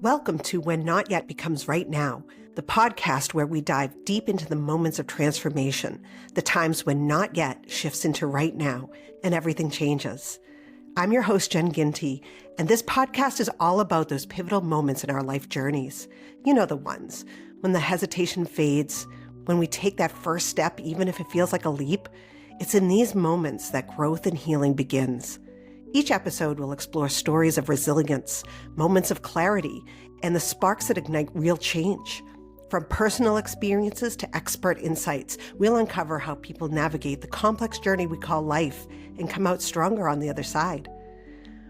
Welcome to When Not Yet Becomes Right Now, the podcast where we dive deep into the moments of transformation, the times when not yet shifts into right now and everything changes. I'm your host, Jen Ginty, and this podcast is all about those pivotal moments in our life journeys. You know the ones, when the hesitation fades, when we take that first step, even if it feels like a leap. It's in these moments that growth and healing begins. Each episode will explore stories of resilience, moments of clarity, and the sparks that ignite real change. From personal experiences to expert insights, we'll uncover how people navigate the complex journey we call life and come out stronger on the other side.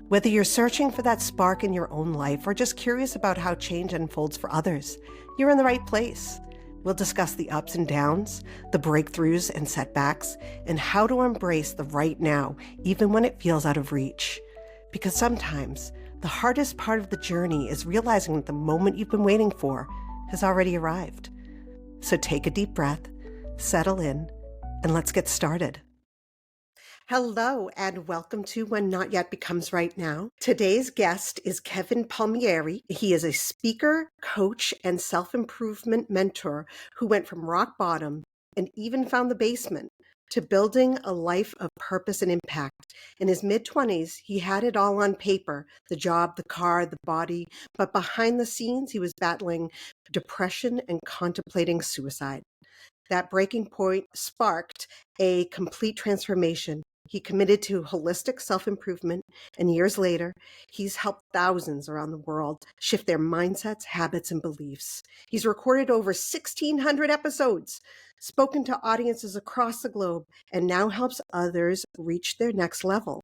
Whether you're searching for that spark in your own life or just curious about how change unfolds for others, you're in the right place. We'll discuss the ups and downs, the breakthroughs and setbacks, and how to embrace the right now, even when it feels out of reach. Because sometimes the hardest part of the journey is realizing that the moment you've been waiting for has already arrived. So take a deep breath, settle in, and let's get started. Hello, and welcome to When Not Yet Becomes Right Now. Today's guest is Kevin Palmieri. He is a speaker, coach, and self-improvement mentor who went from rock bottom and even found the basement to building a life of purpose and impact. In his mid-20s, he had it all on paper, the job, the car, the body, but behind the scenes, he was battling depression and contemplating suicide. That breaking point sparked a complete transformation. He committed to holistic self-improvement, and years later, he's helped thousands around the world shift their mindsets, habits, and beliefs. He's recorded over 1,600 episodes, spoken to audiences across the globe, and now helps others reach their next level.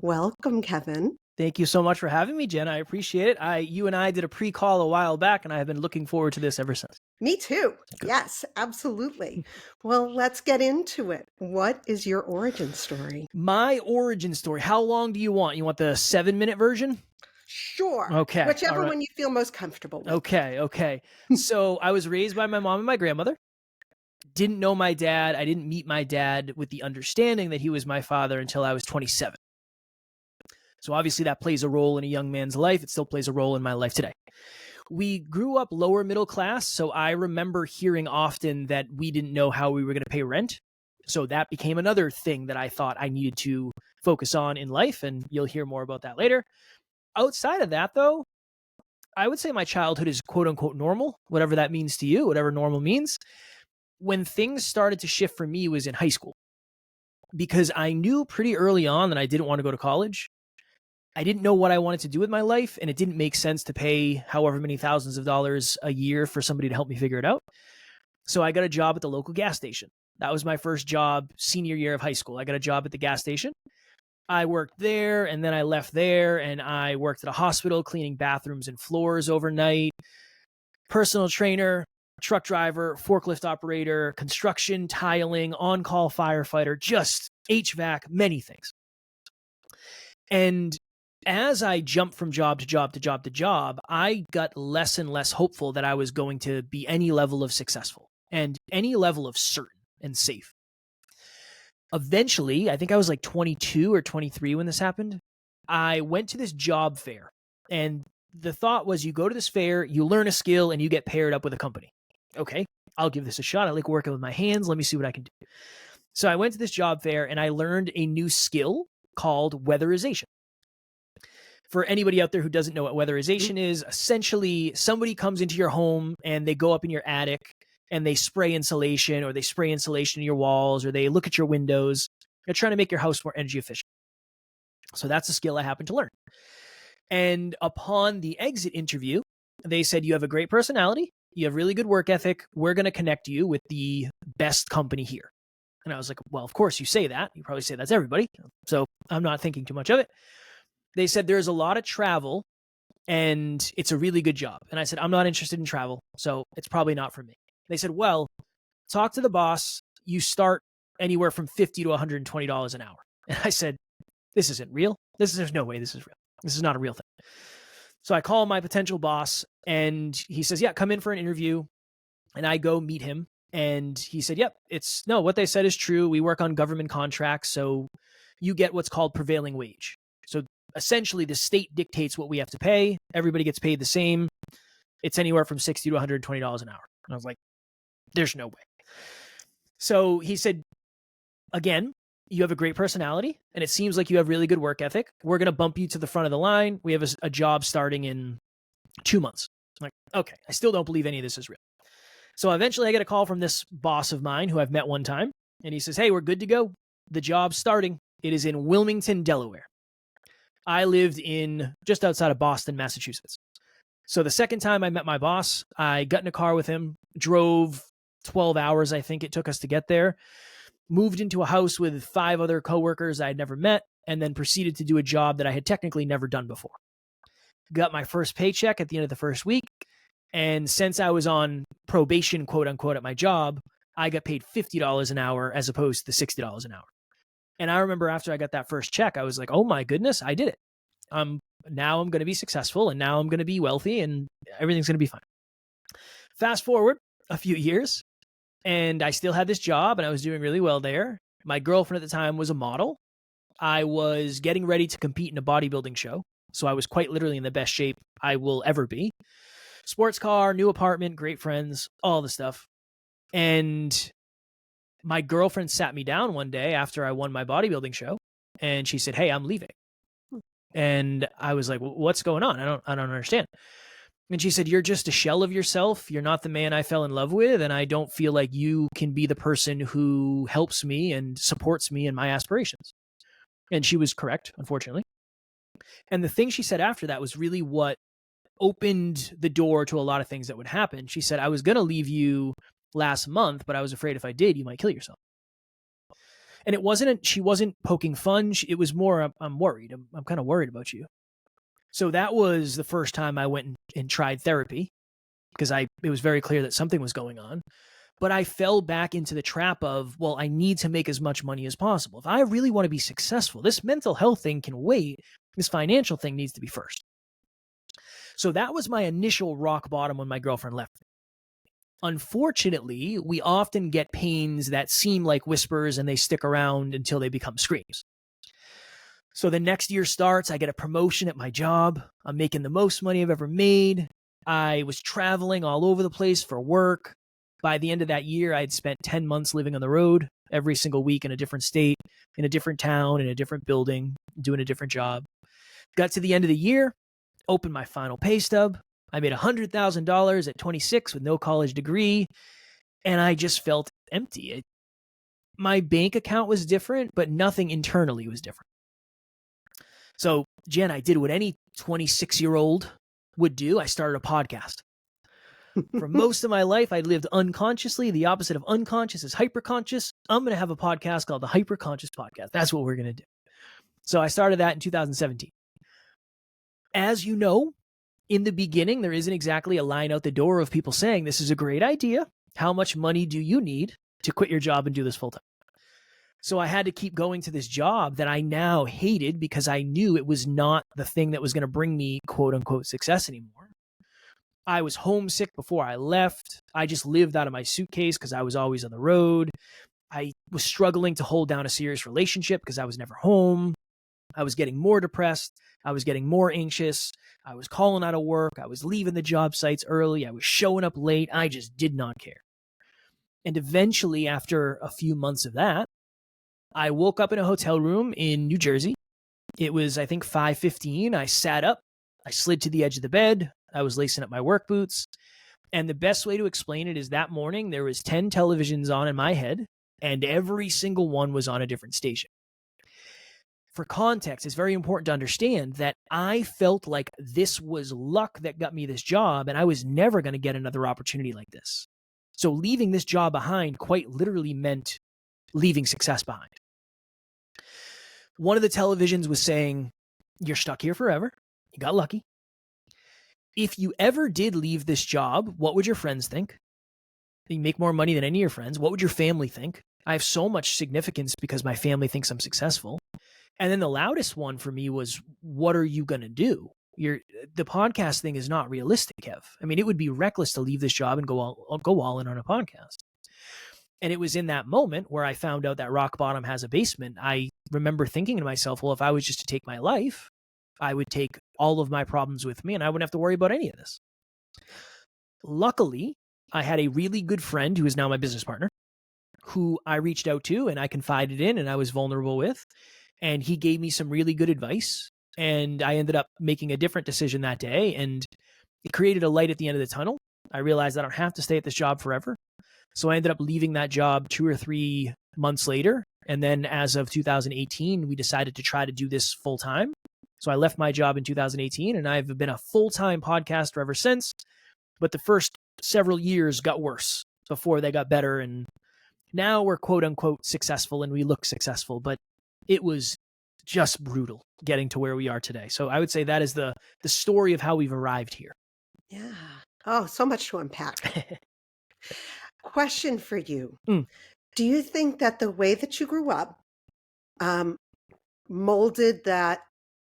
Welcome, Kevin. Thank you so much for having me, Jen. I appreciate it. You and I did a pre-call a while back, and I have been looking forward to this ever since. Me too. Good. Yes, absolutely. Well, let's get into it. What is your origin story? My origin story. How long do you want? You want the 7-minute version? Sure. Okay. Whichever one you feel most comfortable with. Okay. So I was raised by my mom and my grandmother. Didn't know my dad. I didn't meet my dad with the understanding that he was my father until I was 27. So obviously that plays a role in a young man's life. It still plays a role in my life today. We grew up lower middle class, so I remember hearing often that we didn't know how we were going to pay rent. So that became another thing that I thought I needed to focus on in life, and you'll hear more about that later. Outside of that, though, I would say my childhood is quote-unquote normal, whatever that means to you, whatever normal means. When things started to shift for me was in high school, because I knew pretty early on that I didn't want to go to college. I didn't know what I wanted to do with my life, and it didn't make sense to pay however many thousands of dollars a year for somebody to help me figure it out. So I got a job at the local gas station. That was my first job senior year of high school. I got a job at the gas station. I worked there, and then I left there, and I worked at a hospital cleaning bathrooms and floors overnight. Personal trainer, truck driver, forklift operator, construction, tiling, on-call firefighter, just HVAC, many things. And as I jumped from job to job to job to job, I got less and less hopeful that I was going to be any level of successful and any level of certain and safe. Eventually, I think I was like 22 or 23 when this happened, I went to this job fair. And the thought was, you go to this fair, you learn a skill, and you get paired up with a company. Okay, I'll give this a shot. I like working with my hands. Let me see what I can do. So I went to this job fair, and I learned a new skill called weatherization. For anybody out there who doesn't know what weatherization is, essentially somebody comes into your home and they go up in your attic and they spray insulation, or they spray insulation in your walls, or they look at your windows. They're trying to make your house more energy efficient. So that's a skill I happened to learn. And upon the exit interview, they said, you have a great personality. You have really good work ethic. We're going to connect you with the best company here. And I was like, well, of course you say that. You probably say that's everybody. So I'm not thinking too much of it. They said there's a lot of travel and it's a really good job. And I said, I'm not interested in travel, so it's probably not for me. They said, well, talk to the boss. You start anywhere from $50 to $120 an hour. And I said, this isn't real. There's no way this is real. This is not a real thing. So I call my potential boss and he says, yeah, come in for an interview. And I go meet him. And he said, yep, what they said is true. We work on government contracts. So you get what's called prevailing wage. So essentially the state dictates what we have to pay. Everybody gets paid the same. It's anywhere from $60 to $120 an hour. And I was like, there's no way. So he said, again, you have a great personality and it seems like you have really good work ethic. We're going to bump you to the front of the line. We have a job starting in 2 months. I'm like, okay, I still don't believe any of this is real. So eventually I get a call from this boss of mine who I've met one time. And he says, hey, we're good to go. The job's starting. It is in Wilmington, Delaware. I lived in just outside of Boston, Massachusetts. So the second time I met my boss, I got in a car with him, drove 12 hours, I think it took us to get there, moved into a house with 5 other coworkers I had never met, and then proceeded to do a job that I had technically never done before. Got my first paycheck at the end of the first week. And since I was on probation, quote unquote, at my job, I got paid $50 an hour as opposed to the $60 an hour. And I remember after I got that first check, I was like, oh my goodness, I did it. Now I'm going to be successful and now I'm going to be wealthy and everything's going to be fine. Fast forward a few years and I still had this job and I was doing really well there. My girlfriend at the time was a model. I was getting ready to compete in a bodybuilding show. So I was quite literally in the best shape I will ever be. Sports car, new apartment, great friends, all the stuff. And my girlfriend sat me down one day after I won my bodybuilding show and she said, hey, I'm leaving. And I was like, what's going on? I don't understand. And she said, you're just a shell of yourself. You're not the man I fell in love with. And I don't feel like you can be the person who helps me and supports me in my aspirations. And she was correct, unfortunately. And the thing she said after that was really what opened the door to a lot of things that would happen. She said, I was going to leave you last month, but I was afraid if I did, you might kill yourself. And she wasn't poking fun. It was more, I'm worried. I'm kind of worried about you. So that was the first time I went and tried therapy because it was very clear that something was going on. But I fell back into the trap of, well, I need to make as much money as possible. If I really want to be successful, this mental health thing can wait. This financial thing needs to be first. So that was my initial rock bottom when my girlfriend left me. Unfortunately, we often get pains that seem like whispers and they stick around until they become screams. So the next year starts, I get a promotion at my job. I'm making the most money I've ever made. I was traveling all over the place for work. By the end of that year, I had spent 10 months living on the road every single week in a different state, in a different town, in a different building, doing a different job. Got to the end of the year, opened my final pay stub. I made $100,000 at 26 with no college degree, and I just felt empty. My bank account was different, but nothing internally was different. So, Jen, I did what any 26-year-old would do. I started a podcast. For most of my life, I lived unconsciously. The opposite of unconscious is hyperconscious. I'm going to have a podcast called the Hyperconscious Podcast. That's what we're going to do. So I started that in 2017. As you know, in the beginning, there isn't exactly a line out the door of people saying, this is a great idea. How much money do you need to quit your job and do this full time? So I had to keep going to this job that I now hated because I knew it was not the thing that was going to bring me quote unquote success anymore. I was homesick before I left. I just lived out of my suitcase because I was always on the road. I was struggling to hold down a serious relationship because I was never home. I was getting more depressed. I was getting more anxious. I was calling out of work. I was leaving the job sites early. I was showing up late. I just did not care. And eventually, after a few months of that, I woke up in a hotel room in New Jersey. It was, I think, 5:15. I sat up. I slid to the edge of the bed. I was lacing up my work boots. And the best way to explain it is that morning, there was 10 televisions on in my head, and every single one was on a different station. For context, it's very important to understand that I felt like this was luck that got me this job, and I was never going to get another opportunity like this. So leaving this job behind quite literally meant leaving success behind. One of the televisions was saying, you're stuck here forever. You got lucky. If you ever did leave this job, what would your friends think? You make more money than any of your friends. What would your family think? I have so much significance because my family thinks I'm successful. And then the loudest one for me was, what are you going to do? The podcast thing is not realistic, Kev. I mean, it would be reckless to leave this job and go all in on a podcast. And it was in that moment where I found out that rock bottom has a basement. I remember thinking to myself, well, if I was just to take my life, I would take all of my problems with me and I wouldn't have to worry about any of this. Luckily, I had a really good friend who is now my business partner, who I reached out to and I confided in and I was vulnerable with. And he gave me some really good advice. And I ended up making a different decision that day. And it created a light at the end of the tunnel. I realized I don't have to stay at this job forever. So I ended up leaving that job 2 or 3 months later. And then as of 2018, we decided to try to do this full time. So I left my job in 2018 and I've been a full-time podcaster ever since. But the first several years got worse before they got better. And now we're quote unquote successful and we look successful, but it was just brutal getting to where we are today. So I would say that is the story of how we've arrived here. Yeah. Oh, so much to unpack. Question for you. Do you think that the way that you grew up molded that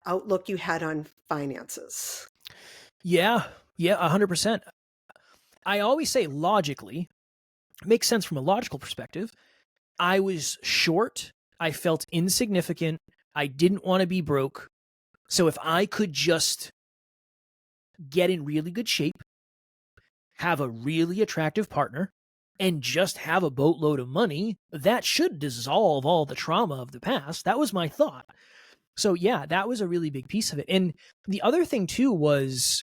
outlook you had on finances? Yeah, 100%. I always say logically, it makes sense from a logical perspective. I was short. I felt insignificant. I didn't want to be broke. So if I could just get in really good shape, have a really attractive partner, and just have a boatload of money, that should dissolve all the trauma of the past. That was my thought. So yeah, that was a really big piece of it. And the other thing too was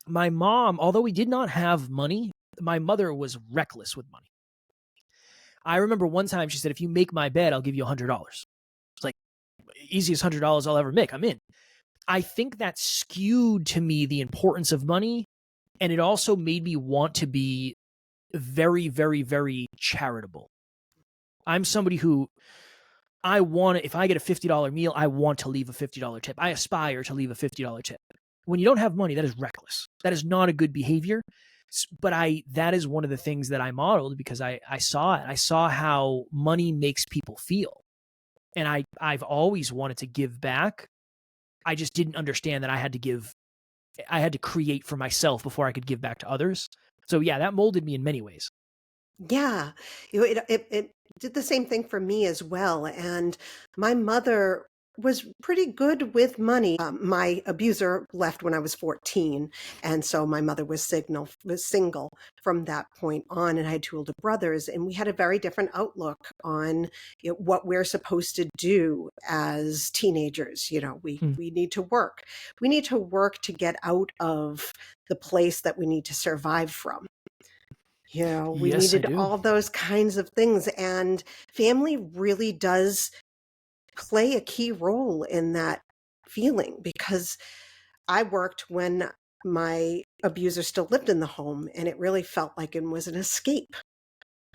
my mom, although we did not have money, my mother was reckless with money. I remember one time she said, if you make my bed, I'll give you $100. It's like, easiest $100 I'll ever make. I'm in. I think that skewed to me the importance of money. And it also made me want to be very, very, very charitable. I'm somebody who if I get a $50 meal, I want to leave a $50 tip. I aspire to leave a $50 tip. When you don't have money, that is reckless. That is not a good behavior. But that is one of the things that I modeled because I saw it. I saw how money makes people feel. And I've always wanted to give back. I just didn't understand that I had to create for myself before I could give back to others. So yeah, that molded me in many ways. Yeah, it did the same thing for me as well. And my mother was pretty good with money. My abuser left when I was 14. And so my mother was single from that point on. And I had 2 older brothers. And we had a very different outlook on what we're supposed to do as teenagers. We need to work. We need to work to get out of the place that we need to survive from. We Yes, needed all those kinds of things. And family really does play a key role in that feeling because I worked when my abuser still lived in the home and it really felt like it was an escape.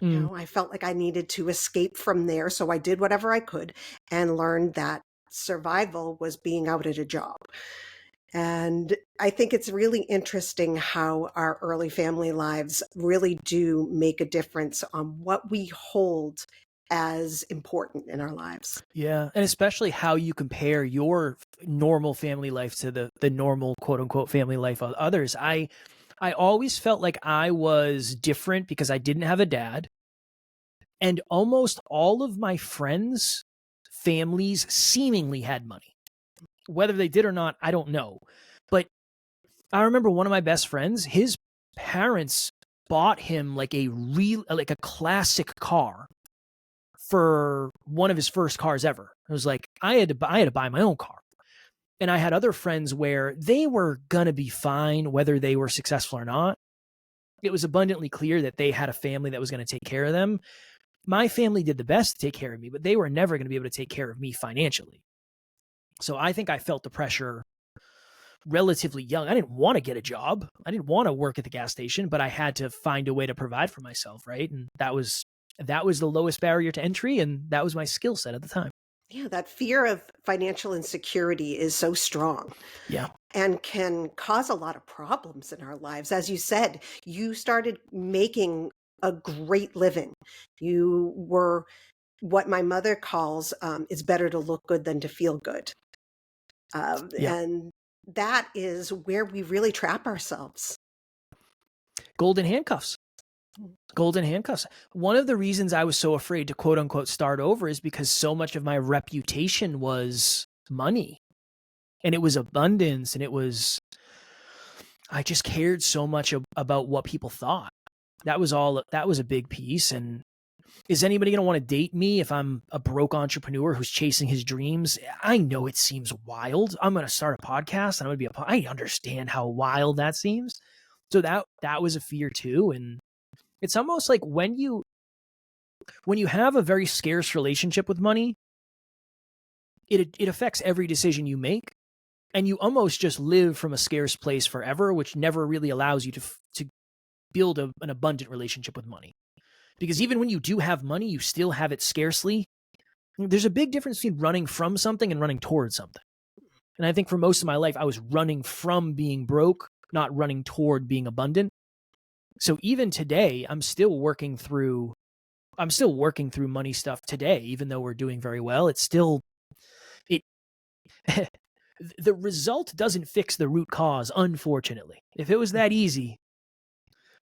I felt like I needed to escape from there. So I did whatever I could and learned that survival was being out at a job. And I think it's really interesting how our early family lives really do make a difference on what we hold as important in our lives. Yeah. And especially how you compare your normal family life to the normal quote unquote family life of others. I always felt like I was different because I didn't have a dad. And almost all of my friends' families seemingly had money. Whether they did or not, I don't know. But I remember one of my best friends, his parents bought him like a classic car for one of his first cars ever. It was like I had to buy my own car. And I had other friends where they were going to be fine whether they were successful or not. It was abundantly clear that they had a family that was going to take care of them. My family did the best to take care of me, but they were never going to be able to take care of me financially. So I think I felt the pressure relatively young. I didn't want to get a job. I didn't want to work at the gas station, but I had to find a way to provide for myself, right? And that was the lowest barrier to entry, and that was my skill set at the time. Yeah, that fear of financial insecurity is so strong. Yeah. And can cause a lot of problems in our lives. As you said, you started making a great living. You were what my mother calls, it's better to look good than to feel good. And that is where we really trap ourselves. Golden handcuffs. One of the reasons I was so afraid to quote unquote start over is because so much of my reputation was money and it was abundance and it was, I just cared so much about what people thought. That was a big piece. And is anybody going to want to date me if I'm a broke entrepreneur who's chasing his dreams? I know it seems wild. I'm going to start a podcast and I'm going to be I understand how wild that seems. So that was a fear too. And it's almost like when you have a very scarce relationship with money, it affects every decision you make. And you almost just live from a scarce place forever, which never really allows you to build an abundant relationship with money. Because even when you do have money, you still have it scarcely. There's a big difference between running from something and running towards something. And I think for most of my life, I was running from being broke, not running toward being abundant. So even today, I'm still working through money stuff today, even though we're doing very well. It's still, the result doesn't fix the root cause, unfortunately. If it was that easy,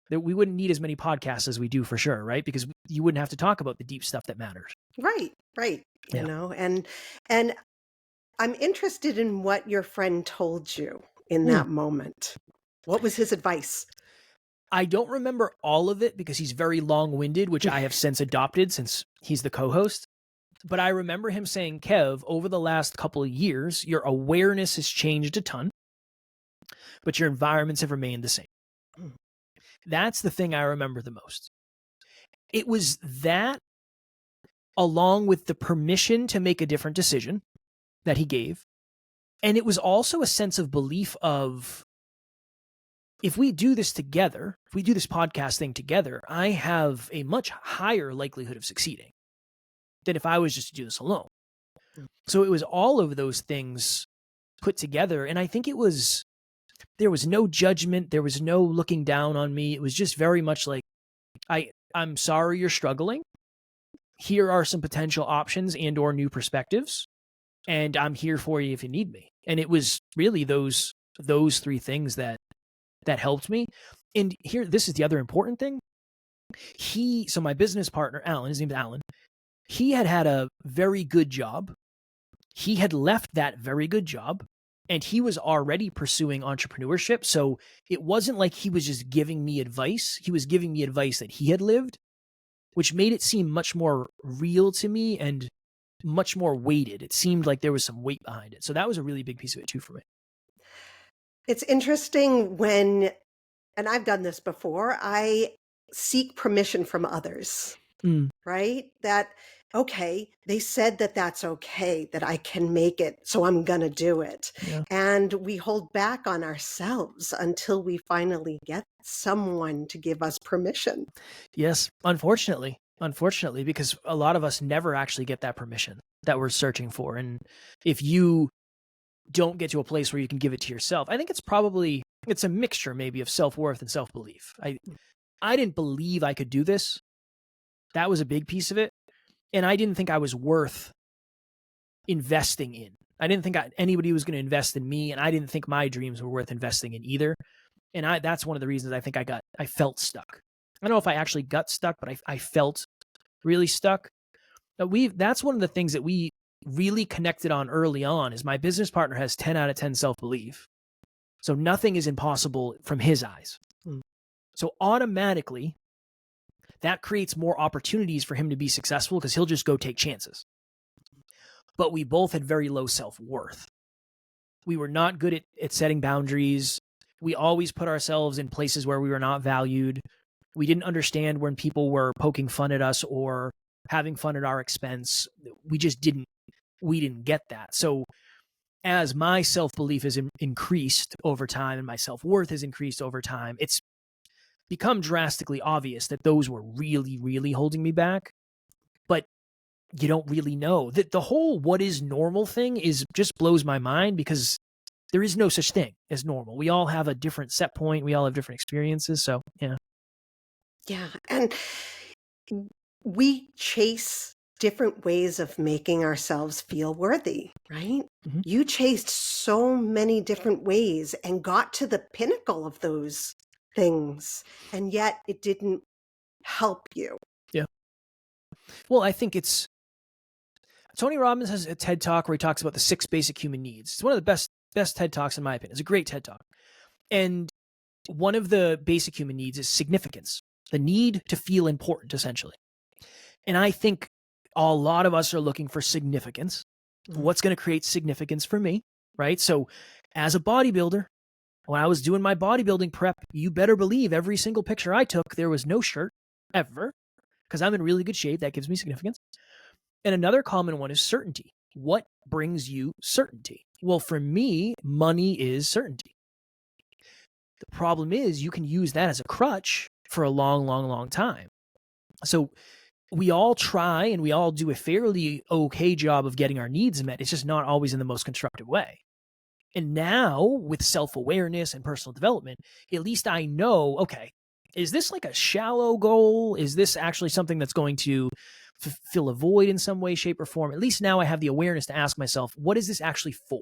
that we wouldn't need as many podcasts as we do for sure, right? Because you wouldn't have to talk about the deep stuff that matters. Right. Yeah. You know, and I'm interested in what your friend told you in that moment. What was his advice? I don't remember all of it because he's very long-winded, which I have since adopted since he's the co-host. But I remember him saying, Kev, over the last couple of years, your awareness has changed a ton, but your environments have remained the same. That's the thing I remember the most. It was that, along with the permission to make a different decision that he gave. And it was also a sense of belief of, if we do this together, if we do this podcast thing together, I have a much higher likelihood of succeeding than if I was just to do this alone. So it was all of those things put together. And I think there was no judgment. There was no looking down on me. It was just very much like, I'm sorry you're struggling. Here are some potential options and or new perspectives. And I'm here for you if you need me. And it was really those three things that helped me. And here, this is the other important thing. So my business partner, Alan, his name is Alan, he had a very good job. He had left that very good job and he was already pursuing entrepreneurship. So it wasn't like he was just giving me advice. He was giving me advice that he had lived, which made it seem much more real to me and much more weighted. It seemed like there was some weight behind it. So that was a really big piece of it too for me. It's interesting when, and I've done this before, I seek permission from others, right? That, okay, they said that that's okay, that I can make it, so I'm going to do it. Yeah. And we hold back on ourselves until we finally get someone to give us permission. Yes, unfortunately, because a lot of us never actually get that permission that we're searching for. And if you don't get to a place where you can give it to yourself, I think it's a mixture maybe of self-worth and self-belief. I didn't believe I could do this. That was a big piece of it. And I didn't think I was worth investing in. I didn't think anybody was going to invest in me. And I didn't think my dreams were worth investing in either. And that's one of the reasons I think I felt stuck. I don't know if I actually got stuck, but I felt really stuck. But that's one of the things that we really connected on early on is my business partner has 10 out of 10 self-belief. So nothing is impossible from his eyes. So automatically that creates more opportunities for him to be successful because he'll just go take chances. But we both had very low self-worth. We were not good at setting boundaries. We always put ourselves in places where we were not valued. We didn't understand when people were poking fun at us or having fun at our expense. We didn't get that. So as my self-belief has increased over time and my self-worth has increased over time, it's become drastically obvious that those were really, really holding me back. But you don't really know. That the whole what is normal thing just blows my mind because there is no such thing as normal. We all have a different set point. We all have different experiences. So, yeah. Yeah. And we chase different ways of making ourselves feel worthy, right? Mm-hmm. You chased so many different ways and got to the pinnacle of those things, and yet it didn't help you. Yeah. Well, I think Tony Robbins has a TED Talk where he talks about the 6 basic human needs. It's one of the best TED Talks in my opinion. It's a great TED Talk. And one of the basic human needs is significance, the need to feel important, essentially. And I think a lot of us are looking for significance. What's going to create significance for me, right? So as a bodybuilder, when I was doing my bodybuilding prep, you better believe every single picture I took, there was no shirt ever, because I'm in really good shape. That gives me significance. And another common one is certainty. What brings you certainty? Well, for me, money is certainty. The problem is you can use that as a crutch for a long, long, long time. So we all try and we all do a fairly okay job of getting our needs met. It's just not always in the most constructive way. And now with self-awareness and personal development, at least I know, okay, is this like a shallow goal? Is this actually something that's going to fill a void in some way, shape, or form? At least now I have the awareness to ask myself, what is this actually for?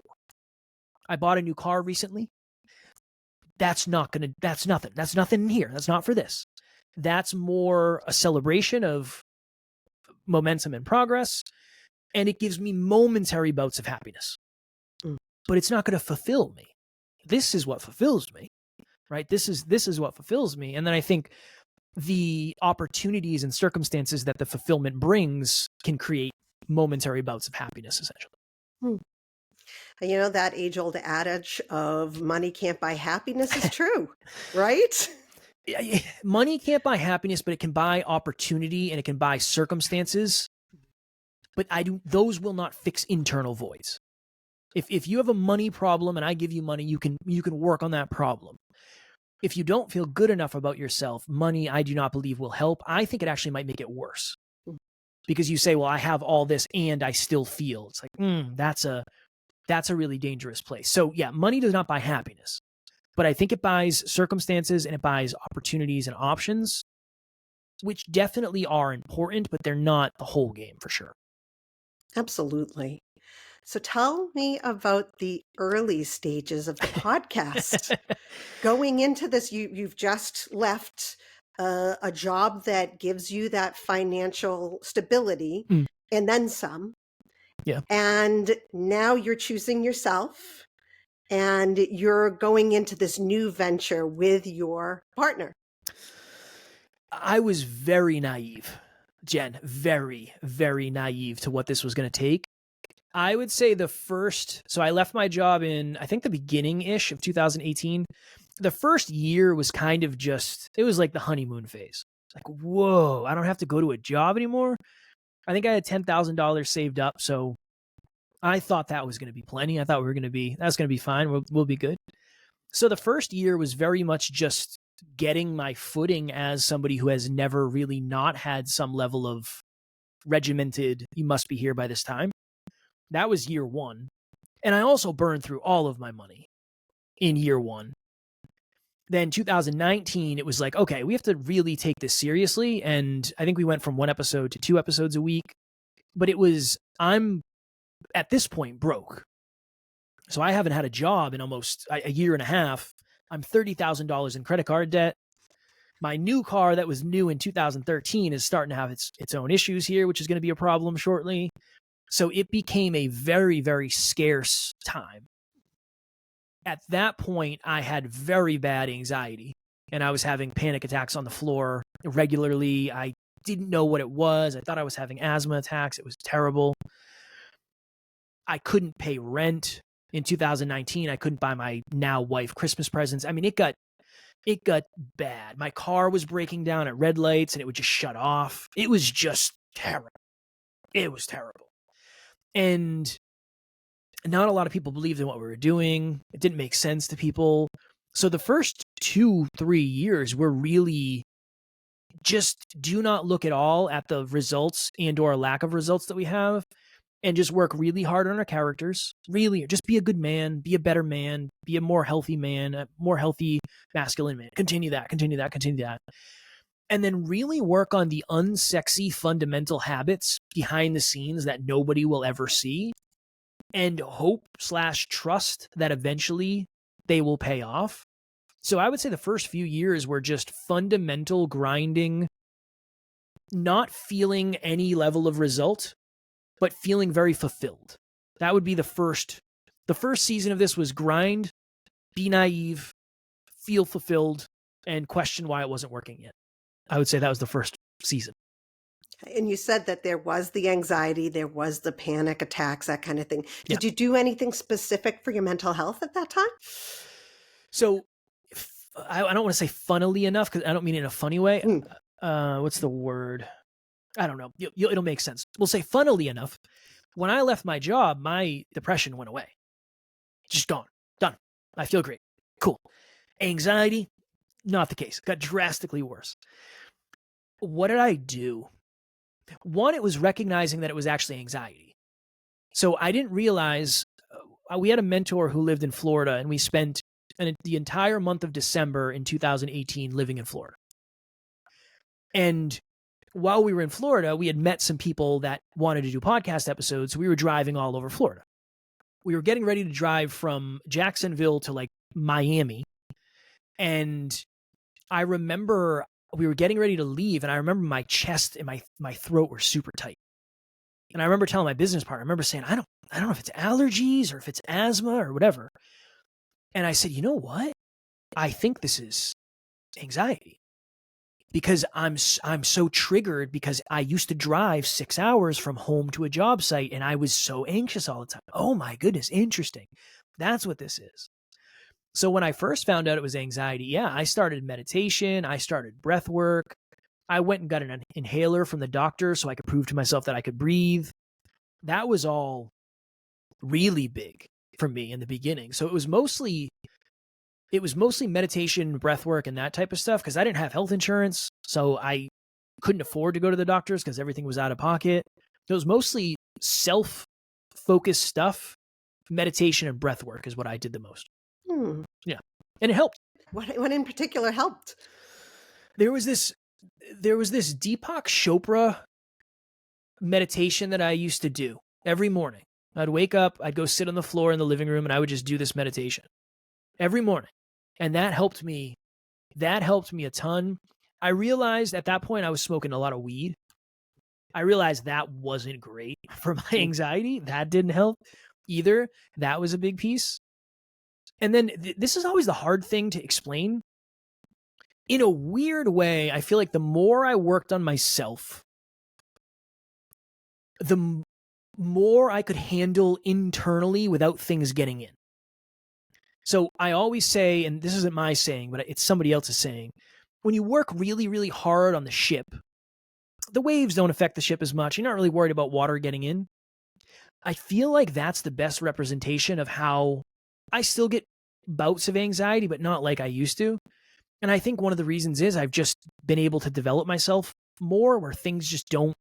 I bought a new car recently. That's nothing. That's nothing in here. That's not for this. That's more a celebration of momentum and progress. And it gives me momentary bouts of happiness. But it's not going to fulfill me. This is what fulfills me, right? This is what fulfills me. And then I think the opportunities and circumstances that the fulfillment brings can create momentary bouts of happiness, essentially. You know, that age-old adage of money can't buy happiness is true, right? Money can't buy happiness, but it can buy opportunity and it can buy circumstances. But those will not fix internal voids. If you have a money problem and I give you money, you can work on that problem. If you don't feel good enough about yourself, money, I do not believe will help. I think it actually might make it worse. Because you say, well, I have all this and I still feel. It's like, that's a really dangerous place. So yeah, money does not buy happiness. But I think it buys circumstances and it buys opportunities and options, which definitely are important, but they're not the whole game for sure. Absolutely. So tell me about the early stages of the podcast. Going into this, you've just left a job that gives you that financial stability and then some. Yeah. And now you're choosing yourself and you're going into this new venture with your partner. I was very naive, Jen, very, very naive to what this was going to take. I would say so I left my job in, I think the beginning-ish of 2018. The first year was kind of it was like the honeymoon phase. It's like, whoa, I don't have to go to a job anymore. I think I had $10,000 saved up. So I thought that was going to be plenty. I thought that's going to be fine. We'll be good. So the first year was very much just getting my footing as somebody who has never really not had some level of regimented, you must be here by this time. That was year one. And I also burned through all of my money in year one. Then 2019, it was like, okay, we have to really take this seriously. And I think we went from 1 episode to 2 episodes a week. But I'm at this point broke. So I haven't had a job in almost a year and a half. I'm $30,000 in credit card debt. My new car that was new in 2013 is starting to have its own issues here, which is going to be a problem shortly. So it became a very, very scarce time. At that point, I had very bad anxiety and I was having panic attacks on the floor regularly. I didn't know what it was. I thought I was having asthma attacks. It was terrible. I couldn't pay rent. In 2019, I couldn't buy my now wife Christmas presents. I mean, it got bad. My car was breaking down at red lights and it would just shut off. It was just terrible. It was terrible. And not a lot of people believed in what we were doing. It didn't make sense to people. So the first 2-3 years were really just do not look at all at the results and or lack of results that we have. And just work really hard on our characters. Really, just be a good man, be a better man, be a more healthy man, a more healthy masculine man. Continue that. And then really work on the unsexy fundamental habits behind the scenes that nobody will ever see. And hope/trust that eventually they will pay off. So I would say the first few years were just fundamental grinding, not feeling any level of result, but feeling very fulfilled. That would be the first season of this was grind, be naive, feel fulfilled and question why it wasn't working yet. I would say that was the first season. And you said that there was the anxiety, there was the panic attacks, that kind of thing. Yeah. Did you do anything specific for your mental health at that time? So I don't want to say funnily enough, because I don't mean it in a funny way. What's the word? I don't know. It'll make sense. We'll say funnily enough. When I left my job, my depression went away. Just gone. Done. I feel great. Cool. Anxiety, not the case. Got drastically worse. What did I do? One, it was recognizing that it was actually anxiety. So I didn't realize, we had a mentor who lived in Florida, and we spent the entire month of December in 2018 living in Florida. And while we were in Florida, we had met some people that wanted to do podcast episodes. So we were driving all over Florida. We were getting ready to drive from Jacksonville to like Miami. And I remember we were getting ready to leave, and I remember my chest and my throat were super tight. And I remember telling my business partner, I remember saying, I don't know if it's allergies or if it's asthma or whatever. And I said, you know what? I think this is anxiety, because I'm so triggered because I used to drive 6 hours from home to a job site, and I was so anxious all the time. Oh my goodness, interesting. That's what this is. So when I first found out it was anxiety, yeah, I started meditation. I started breath work. I went and got an inhaler from the doctor so I could prove to myself that I could breathe. That was all really big for me in the beginning. So it was mostly meditation, breath work, and that type of stuff, because I didn't have health insurance. So I couldn't afford to go to the doctors because everything was out of pocket. So it was mostly self-focused stuff. Meditation and breath work is what I did the most. Yeah. And it helped. What in particular helped? There was this Deepak Chopra meditation that I used to do every morning. I'd wake up, I'd go sit on the floor in the living room, and I would just do this meditation every morning. And that helped me. That helped me a ton. I realized at that point I was smoking a lot of weed. I realized that wasn't great for my anxiety. That didn't help either. That was a big piece. And then this is always the hard thing to explain. In a weird way, I feel like the more I worked on myself, the more I could handle internally without things getting in. So I always say, and this isn't my saying, but it's somebody else's saying, when you work really, really hard on the ship, the waves don't affect the ship as much. You're not really worried about water getting in. I feel like that's the best representation of how I still get bouts of anxiety, but not like I used to. And I think one of the reasons is I've just been able to develop myself more, where things just don't,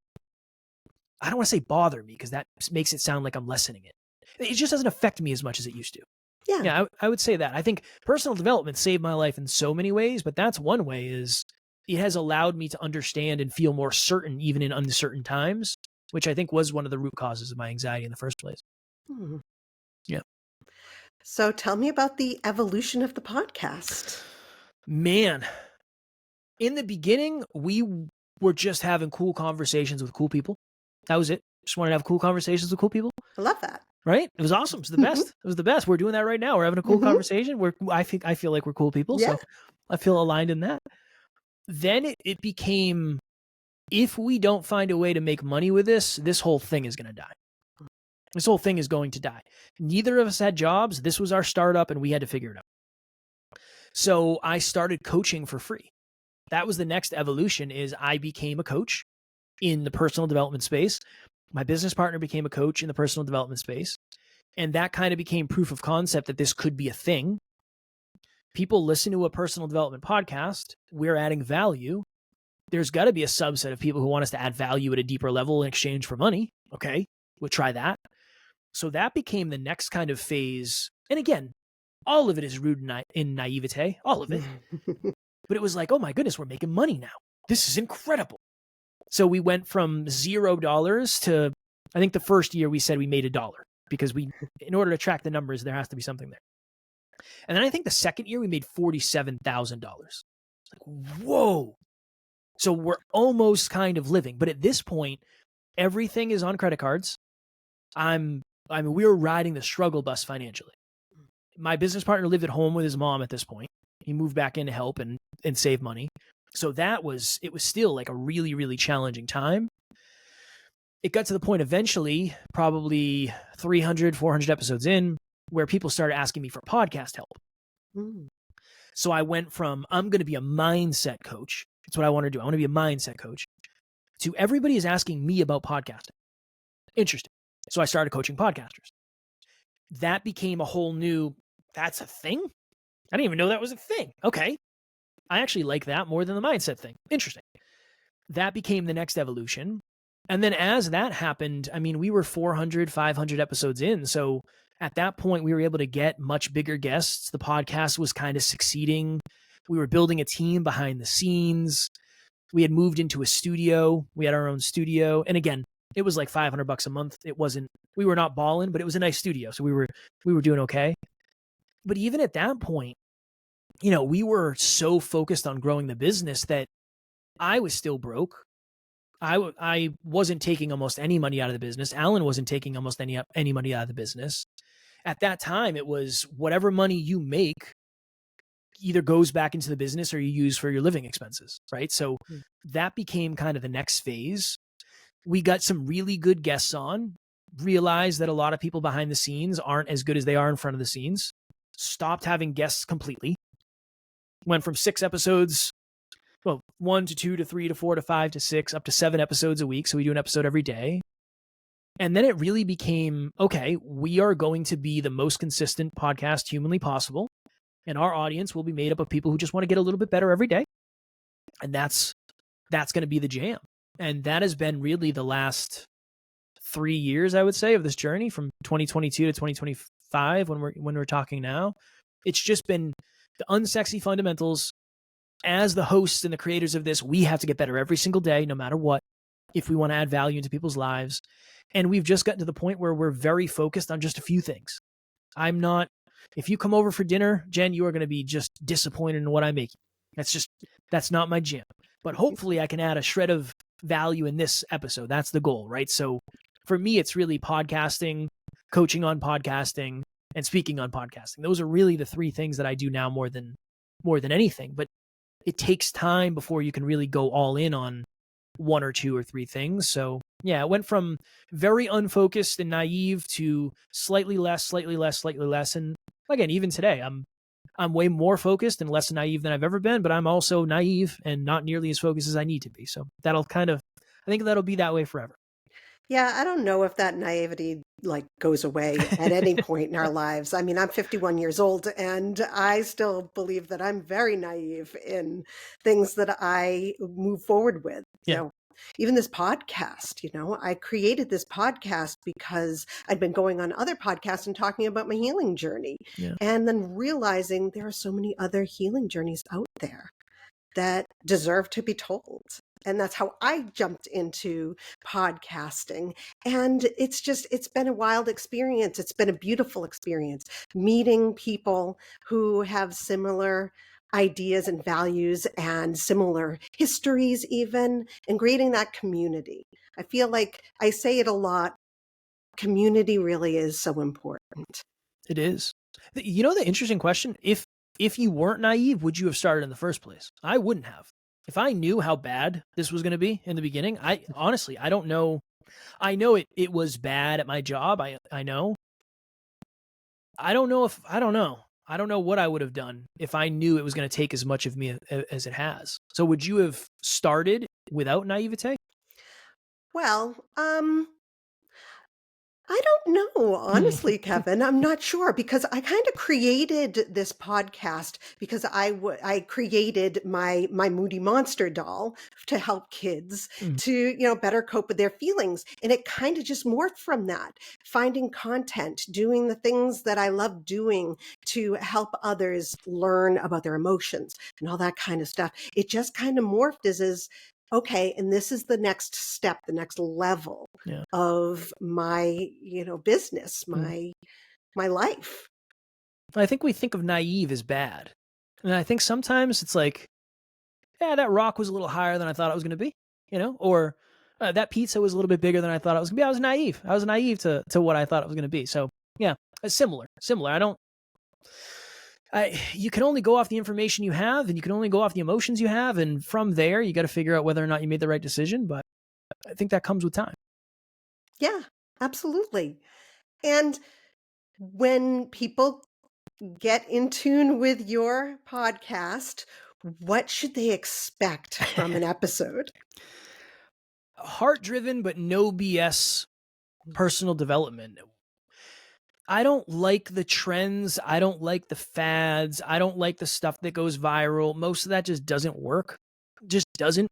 I don't want to say bother me, because that makes it sound like I'm lessening it. It just doesn't affect me as much as it used to. Yeah, I would say that. I think personal development saved my life in so many ways, but that's one way, is it has allowed me to understand and feel more certain even in uncertain times, which I think was one of the root causes of my anxiety in the first place. Yeah. So tell me about the evolution of the podcast. Man, in the beginning, we were just having cool conversations with cool people. That was it. Just wanted to have cool conversations with cool people. I love that. Right? It was awesome. It's the best. It was the best. We're doing that right now. We're having a cool conversation. I feel like we're cool people. Yeah. So I feel aligned in that. Then it became, if we don't find a way to make money with this whole thing is going to die. This whole thing is going to die. Neither of us had jobs. This was our startup, and we had to figure it out. So I started coaching for free. That was the next evolution, is I became a coach in the personal development space. My business partner became a coach in the personal development space. And that kind of became proof of concept that this could be a thing. People listen to a personal development podcast. We're adding value. There's got to be a subset of people who want us to add value at a deeper level in exchange for money. Okay, we'll try that. So that became the next kind of phase. And again, all of it is rooted in naivete, all of it. But it was like, oh my goodness, we're making money now. This is incredible. So we went from $0 to, I think the first year we said we made $1, because in order to track the numbers, there has to be something there. And then I think the second year we made $47,000. Like, whoa. So we're almost kind of living. But at this point, everything is on credit cards. We were riding the struggle bus financially. My business partner lived at home with his mom at this point. He moved back in to help and save money. So it was still like a really, really challenging time. It got to the point eventually, probably 300, 400 episodes in, where people started asking me for podcast help. Mm. So I went from, I'm going to be a mindset coach. That's what I want to do. I want to be a mindset coach. To everybody is asking me about podcasting. Interesting. So I started coaching podcasters. That became a whole new, that's a thing? I didn't even know that was a thing. Okay. I actually like that more than the mindset thing. Interesting. That became the next evolution. And then as that happened, I mean, we were 400, 500 episodes in. So at that point, we were able to get much bigger guests. The podcast was kind of succeeding. We were building a team behind the scenes. We had moved into a studio. We had our own studio. And again, it was like $500 a month. It wasn't, we were not balling, but it was a nice studio. So we were doing okay. But even at that point, you know, we were so focused on growing the business that I was still broke. I wasn't taking almost any money out of the business. Alan wasn't taking almost any money out of the business. At that time, it was whatever money you make either goes back into the business or you use for your living expenses, right? So that became kind of the next phase. We got some really good guests on, realized that a lot of people behind the scenes aren't as good as they are in front of the scenes, stopped having guests completely, went from 6 episodes, well, 1 to 2 to 3 to 4 to 5 to 6, up to 7 episodes a week. So we do an episode every day. And then it really became, okay, we are going to be the most consistent podcast humanly possible. And our audience will be made up of people who just want to get a little bit better every day. And that's going to be the jam. And that has been really the last 3 years, I would say, of this journey from 2022 to 2025 when we're talking now. It's just been the unsexy fundamentals. As the hosts and the creators of this, we have to get better every single day, no matter what, if we want to add value into people's lives. And we've just gotten to the point where we're very focused on just a few things. If you come over for dinner, Jen, you are going to be just disappointed in what I make. That's not my jam. But hopefully I can add a shred of value in this episode. That's the goal, right? So for me, it's really podcasting, coaching on podcasting, and speaking on podcasting. Those are really the 3 things that I do now more than anything. But it takes time before you can really go all in on 1 or 2 or 3 things. So yeah, it went from very unfocused and naive to slightly less. And again, even today, I'm way more focused and less naive than I've ever been, but I'm also naive and not nearly as focused as I need to be. So I think that'll be that way forever. Yeah, I don't know if that naivety goes away at any point in our lives. I mean, I'm 51 years old and I still believe that I'm very naive in things that I move forward with. Yeah. Even this podcast, I created this podcast because I'd been going on other podcasts and talking about my healing journey. Yeah. And then realizing there are so many other healing journeys out there that deserve to be told. And that's how I jumped into podcasting. And it's been a wild experience. It's been a beautiful experience meeting people who have similar ideas and values and similar histories even, and creating that community. I feel like I say it a lot. Community really is so important. It is. You know, the interesting question, if you weren't naive, would you have started in the first place? I wouldn't have. If I knew how bad this was going to be in the beginning, I don't know. I know it was bad at my job. I know. I don't know what I would have done if I knew it was going to take as much of me as it has. So would you have started without naivete? Well, I don't know, honestly, Kevin. I'm not sure because I kind of created this podcast because I created my Moody Monster doll to help kids to, better cope with their feelings. And it kind of just morphed from that, finding content, doing the things that I love doing to help others learn about their emotions and all that kind of stuff. It just kind of morphed as okay, and this is the next step, the next level of my, business, my life. I think we think of naive as bad. And I think sometimes it's like, yeah, that rock was a little higher than I thought it was going to be, or that pizza was a little bit bigger than I thought it was going to be. I was naive. I was naive to what I thought it was going to be. So yeah, it's similar. You can only go off the information you have, and you can only go off the emotions you have. And from there, you got to figure out whether or not you made the right decision. But I think that comes with time. Yeah, absolutely. And when people get in tune with your podcast, what should they expect from an episode? Heart-driven, but no BS personal development. I don't like the trends. I don't like the fads. I don't like the stuff that goes viral. Most of that just doesn't work. Just doesn't.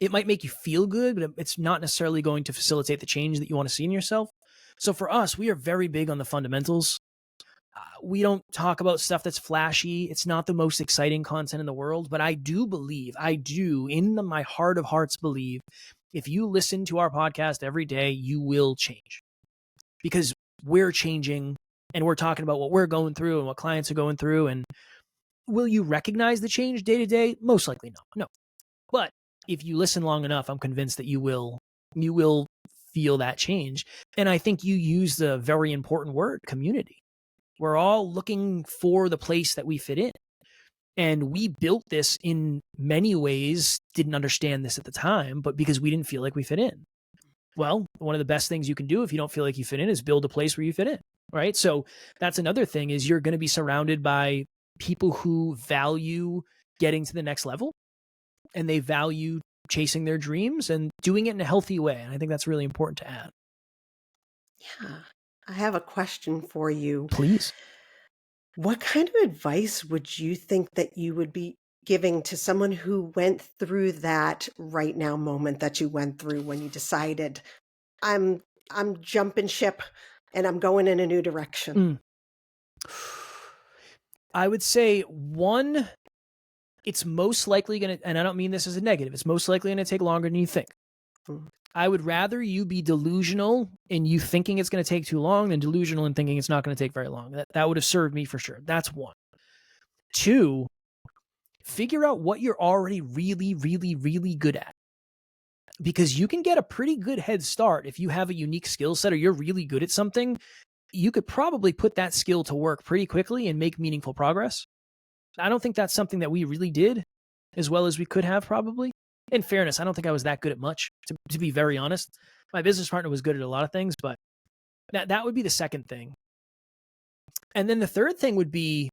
It might make you feel good, but it's not necessarily going to facilitate the change that you want to see in yourself. So for us, we are very big on the fundamentals. We don't talk about stuff that's flashy. It's not the most exciting content in the world, but I do in my heart of hearts believe, if you listen to our podcast every day, you will change. Because we're changing and we're talking about what we're going through and what clients are going through. And will you recognize the change day to day? Most likely no. But if you listen long enough, I'm convinced that you will feel that change. And I think you use the very important word, community. We're all looking for the place that we fit in. And we built this in many ways, didn't understand this at the time, but because we didn't feel like we fit in. Well, one of the best things you can do if you don't feel like you fit in is build a place where you fit in, right? So that's another thing, is you're going to be surrounded by people who value getting to the next level, and they value chasing their dreams and doing it in a healthy way. And I think that's really important to add. Yeah. I have a question for you. Please. What kind of advice would you think that you would be giving to someone who went through that right now moment that you went through when you decided, I'm jumping ship and I'm going in a new direction? I would say, one, it's most likely going to, and I don't mean this as a negative, it's most likely going to take longer than you think. I would rather you be delusional in you thinking it's going to take too long than delusional in thinking it's not going to take very long. That would have served me for sure. That's one. Two, figure out what you're already really, really, really good at. Because you can get a pretty good head start if you have a unique skill set or you're really good at something. You could probably put that skill to work pretty quickly and make meaningful progress. I don't think that's something that we really did as well as we could have, probably. In fairness, I don't think I was that good at much, to be very honest. My business partner was good at a lot of things, but that would be the second thing. And then the third thing would be,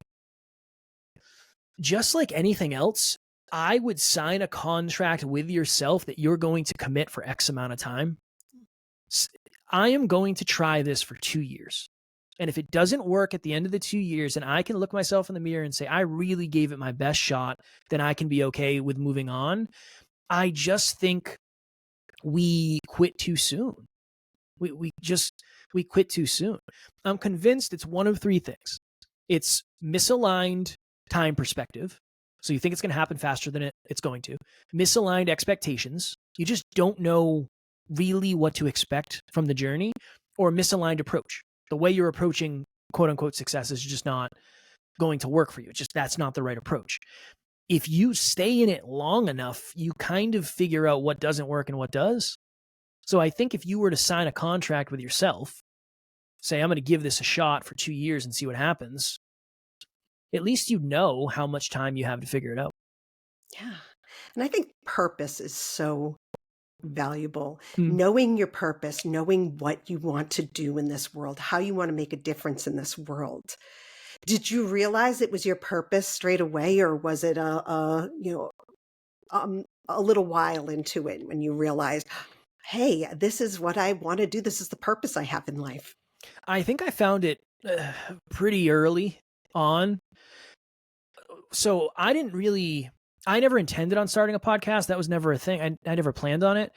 just like anything else, I would sign a contract with yourself that you're going to commit for X amount of time. I am going to try this for 2 years. And if it doesn't work at the end of the 2 years and I can look myself in the mirror and say, I really gave it my best shot, then I can be okay with moving on. I just think we quit too soon. We quit too soon. I'm convinced it's one of three things. It's misaligned time perspective. So you think it's going to happen faster than it's going to. Misaligned expectations. You just don't know really what to expect from the journey. Or misaligned approach. The way you're approaching quote unquote success is just not going to work for you. It's just, that's not the right approach. If you stay in it long enough, you kind of figure out what doesn't work and what does. So I think if you were to sign a contract with yourself, say, I'm going to give this a shot for 2 years and see what happens, at least you know how much time you have to figure it out. Yeah. And I think purpose is so valuable. Knowing your purpose, knowing what you want to do in this world, how you want to make a difference in this world. Did you realize it was your purpose straight away, or was it a little while into it when you realized, hey, this is what I want to do. This is the purpose I have in life? I think I found it pretty early on. So I never intended on starting a podcast. That was never a thing. I never planned on it.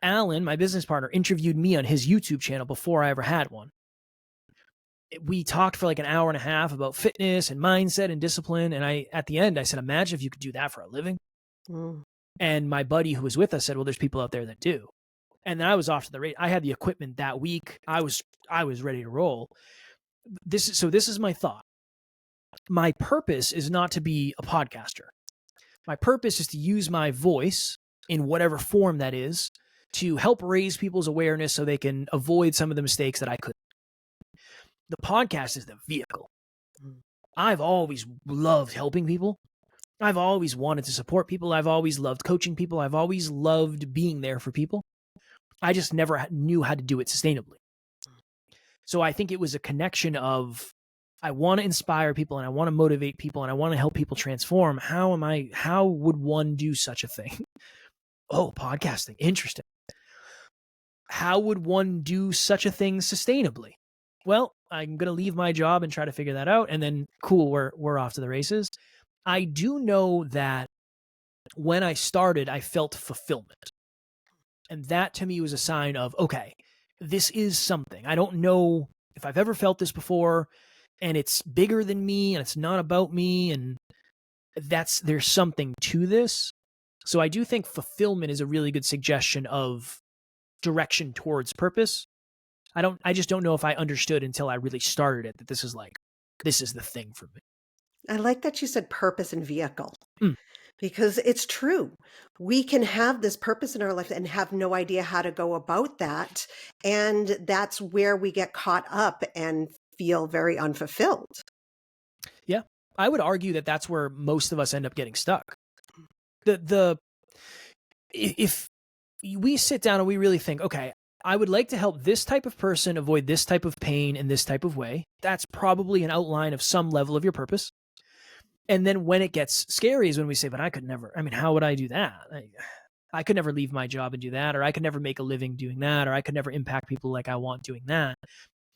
Alan, my business partner, interviewed me on his YouTube channel before I ever had one. We talked for like an hour and a half about fitness and mindset and discipline. And at the end, I said, imagine if you could do that for a living. And my buddy who was with us said, well, there's people out there that do. And then I was off to the race. I had the equipment that week. I was ready to roll. This is my thought. My purpose is not to be a podcaster. My purpose is to use my voice in whatever form that is to help raise people's awareness so they can avoid some of the mistakes that I could. The podcast is the vehicle. I've always loved helping people. I've always wanted to support people. I've always loved coaching people. I've always loved being there for people. I just never knew how to do it sustainably. So I think it was a connection of, I want to inspire people and I want to motivate people and I want to help people transform. How would one do such a thing? Oh, podcasting. Interesting. How would one do such a thing sustainably? Well, I'm going to leave my job and try to figure that out. And then cool, we're off to the races. I do know that when I started, I felt fulfillment. And that to me was a sign of, okay, this is something. I don't know if I've ever felt this before, and it's bigger than me and it's not about me. And there's something to this. So I do think fulfillment is a really good suggestion of direction towards purpose. I just don't know if I understood until I really started it that this is the thing for me. I like that you said purpose and vehicle, because it's true. We can have this purpose in our life and have no idea how to go about that. And that's where we get caught up and feel very unfulfilled. Yeah. I would argue that that's where most of us end up getting stuck. If we sit down and we really think, okay, I would like to help this type of person avoid this type of pain in this type of way. That's probably an outline of some level of your purpose. And then when it gets scary is when we say, but I could never, how would I do that? I could never leave my job and do that, or I could never make a living doing that, or I could never impact people like I want doing that.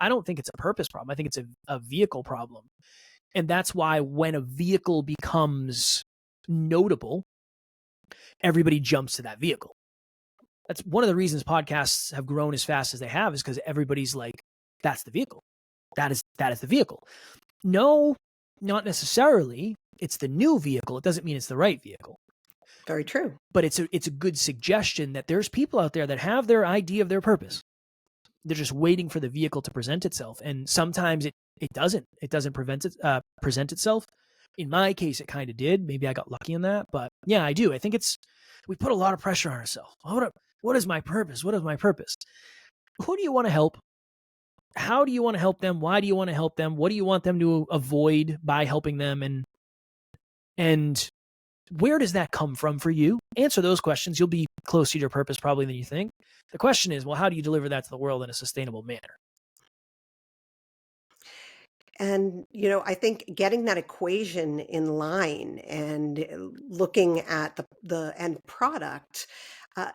I don't think it's a purpose problem. I think it's a vehicle problem. And that's why when a vehicle becomes notable, everybody jumps to that vehicle. That's one of the reasons podcasts have grown as fast as they have, is because everybody's like, that's the vehicle. That is the vehicle. No, not necessarily. It's the new vehicle. It doesn't mean it's the right vehicle. Very true. But it's a good suggestion that there's people out there that have their idea of their purpose. They're just waiting for the vehicle to present itself. And sometimes it doesn't. It doesn't present itself. In my case, it kind of did. Maybe I got lucky in that. But yeah, I do. I think we put a lot of pressure on ourselves. What is my purpose? What is my purpose? Who do you want to help? How do you want to help them? Why do you want to help them? What do you want them to avoid by helping them? And where does that come from for you? Answer those questions. You'll be closer to your purpose probably than you think. The question is, well, how do you deliver that to the world in a sustainable manner? And, I think getting that equation in line and looking at the end product,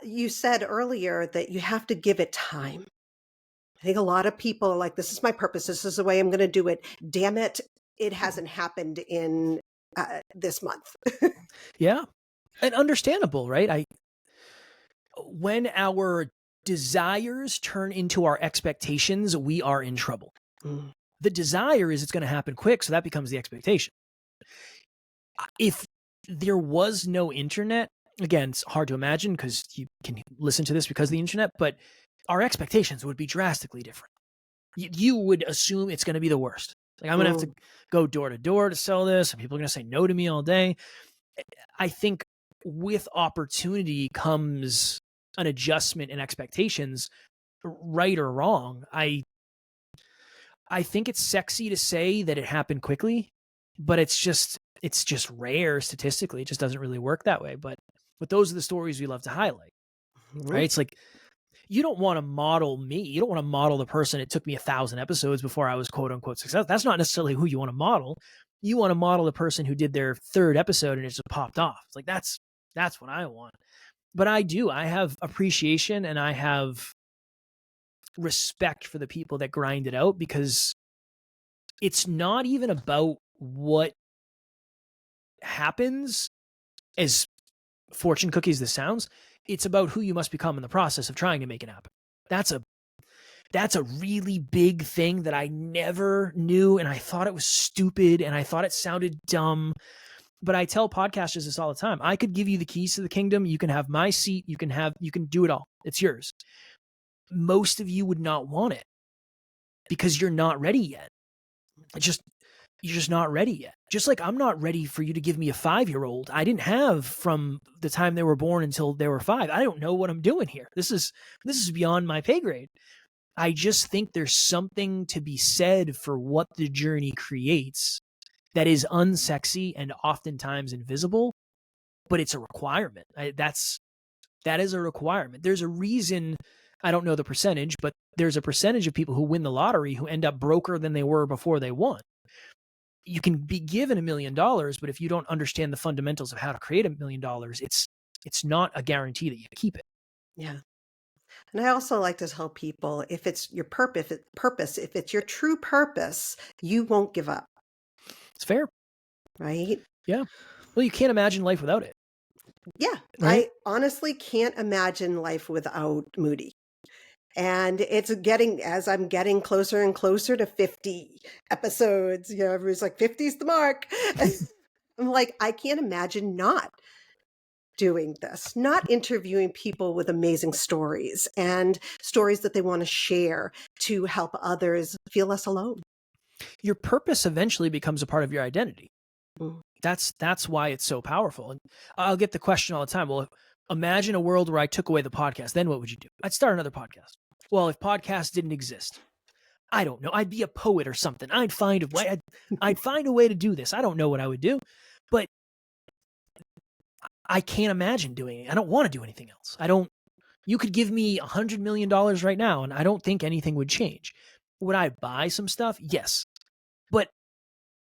you said earlier that you have to give it time. I think a lot of people are like, this is my purpose. This is the way I'm going to do it. Damn it. It hasn't happened in this month. Yeah. And understandable, right? When our desires turn into our expectations, we are in trouble. The desire is it's going to happen quick, so that becomes the expectation. If there was no internet, again, it's hard to imagine because you can listen to this because of the internet, but our expectations would be drastically different. You would assume it's going to be the worst. Like, I'm going to have to go door to door to sell this, and people are going to say no to me all day. I think with opportunity comes an adjustment in expectations, right or wrong. I think it's sexy to say that it happened quickly, but it's just rare statistically. It just doesn't really work that way. But those are the stories we love to highlight, right? It's like, you don't want to model me. You don't want to model the person. It took me 1,000 episodes before I was quote unquote successful. That's not necessarily who you want to model. You want to model the person who did their 3rd episode and it just popped off. It's like, that's what I want. But I have appreciation and I have respect for the people that grind it out, because it's not even about what happens, as fortune cookies this sounds. It's about who you must become in the process of trying to make it happen. That's a really big thing that I never knew, and I thought it was stupid and I thought it sounded dumb. But I tell podcasters this all the time. I could give you the keys to the kingdom. You can have my seat. You can do it all. It's yours. Most of you would not want it because you're not ready yet. You're just not ready yet. Just like I'm not ready for you to give me a 5-year-old. I didn't have from the time they were born until they were 5. I don't know what I'm doing here. This is beyond my pay grade. I just think there's something to be said for what the journey creates. that is unsexy and oftentimes invisible, but it's a requirement. That is a requirement. There's a reason, I don't know the percentage, but there's a percentage of people who win the lottery who end up broker than they were before they won. You can be given $1 million, but if you don't understand the fundamentals of how to create $1 million, it's not a guarantee that you keep it. Yeah. And I also like to tell people, if it's your purpose, if it's your true purpose, you won't give up. It's fair. Right? Yeah. Well, you can't imagine life without it. Yeah. Right? I honestly can't imagine life without Moody. And it's getting, as I'm getting closer and closer to 50 episodes, everybody's like, 50's the mark. I'm like, I can't imagine not doing this, not interviewing people with amazing stories and stories that they want to share to help others feel less alone. Your purpose eventually becomes a part of your identity. Mm. That's why it's so powerful. And I'll get the question all the time. Well, imagine a world where I took away the podcast. Then what would you do? I'd start another podcast. Well, if podcasts didn't exist, I don't know. I'd be a poet or something. I'd find a way. I'd find a way to do this. I don't know what I would do, but I can't imagine doing it. I don't want to do anything else. You could give me $100 million right now, and I don't think anything would change. Would I buy some stuff? Yes. But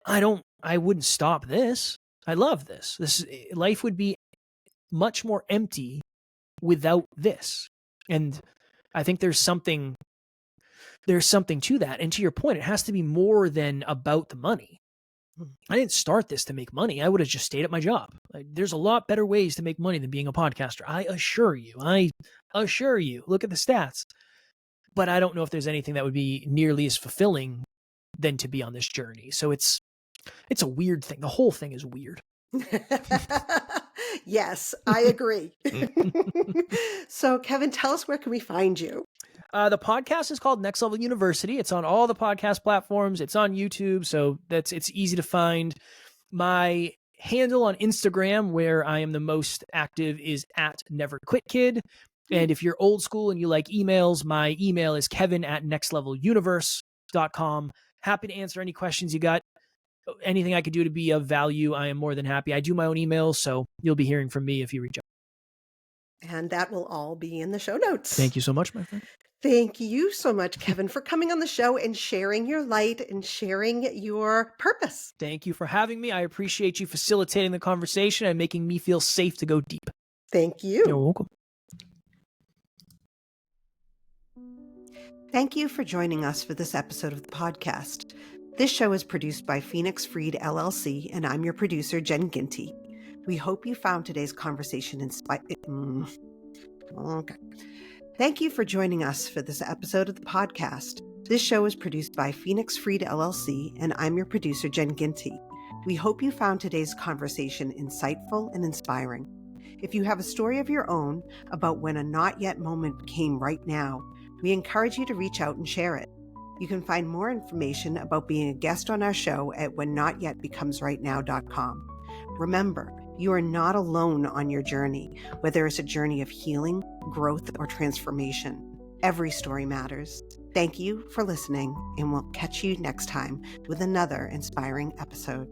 I wouldn't stop this. I love this. Life would be much more empty without this. And I think there's something to that. And to your point, it has to be more than about the money. I didn't start this to make money. I would have just stayed at my job. There's a lot better ways to make money than being a podcaster. I assure you. Look at the stats. But I don't know if there's anything that would be nearly as fulfilling than to be on this journey. So it's a weird thing. The whole thing is weird. Yes, I agree. So, Kevin, tell us, where can we find you? The podcast is called Next Level University. It's on all the podcast platforms. It's on YouTube, so it's easy to find. My handle on Instagram, where I am the most active, is @NeverQuitKid. And if you're old school and you like emails, my email is kevin@nextleveluniverse.com. Happy to answer any questions you got. Anything I could do to be of value, I am more than happy. I do my own emails, so you'll be hearing from me if you reach out. And that will all be in the show notes. Thank you so much, my friend. Thank you so much, Kevin, for coming on the show and sharing your light and sharing your purpose. Thank you for having me. I appreciate you facilitating the conversation and making me feel safe to go deep. Thank you. You're welcome. Thank you for joining us for this episode of the podcast. This show is produced by Phoenix Freed LLC, and I'm your producer, Jen Ginty. We hope you found today's conversation inspiring. Okay. Thank you for joining us for this episode of the podcast. This show is produced by Phoenix Freed LLC, and I'm your producer, Jen Ginty. We hope you found today's conversation insightful and inspiring. If you have a story of your own about when a not yet moment became right now, we encourage you to reach out and share it. You can find more information about being a guest on our show at whennotYetBecomesRightNow.com. Remember, you are not alone on your journey, whether it's a journey of healing, growth, or transformation. Every story matters. Thank you for listening, and we'll catch you next time with another inspiring episode.